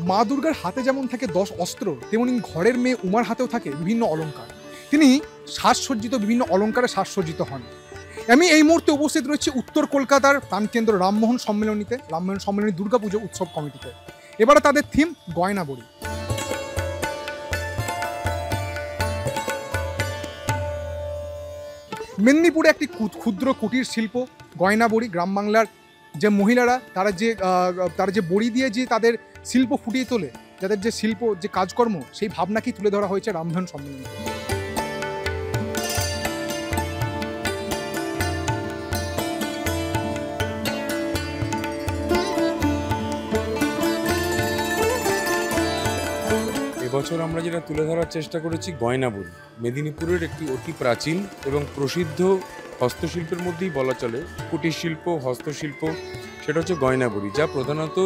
মা দুর্গার হাতে যেমন থাকে 10 অস্ত্র, তেমনি ঘরের মেয়ে উমার হাতেও থাকে বিভিন্ন অলংকার। তিনি সাজসজ্জিত বিভিন্ন অলংকারে সাজসজ্জিত হন। আমি এই মুহূর্তে উপস্থিত রয়েছি উত্তর কলকাতার প্রাণকেন্দ্র রামমোহন সম্মেলনী দুর্গাপুজো উৎসব কমিটিতে। এবারে তাদের থিম গয়নাবড়ি। মেদিনীপুরে একটি ক্ষুদ্র কুটির শিল্প গয়নাবড়ি। গ্রাম বাংলার যে মহিলারা তারা যে বড়ি দিয়ে যে তাদের শিল্প ফুটিয়ে তোলে, যাদের যে শিল্প যে কাজকর্ম, সেই ভাবনাকেই তুলে ধরা হয়েছে রামমোহন সম্মেলনে। এবছর আমরা যেটা তুলে ধরার চেষ্টা করেছি গয়নাবড়ি। মেদিনীপুরের একটি অতি প্রাচীন এবং প্রসিদ্ধ হস্তশিল্পের মধ্যেই বলা চলে, কুটির শিল্প, হস্তশিল্প, সেটা হচ্ছে গয়নাবড়ি, যা প্রধানত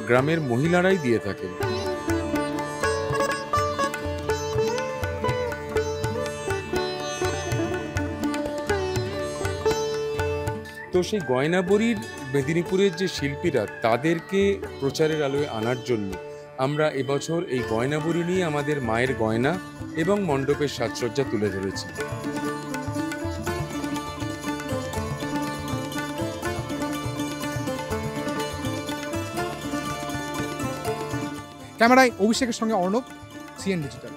গ্রামের মহিলারাই দিয়ে থাকেন। তো সেই গয়নাবড়ির মেদিনীপুরের যে শিল্পীরা, তাদেরকে প্রচারের আলোয় আনার জন্য আমরা এবছর এই গয়নাবড়ি নিয়ে আমাদের মায়ের গয়না এবং মণ্ডপের সাজসজ্জা তুলে ধরেছি। ক্যামেরায় অভিষেকের সঙ্গে অর্ণব, সিএন ডিজিটাল।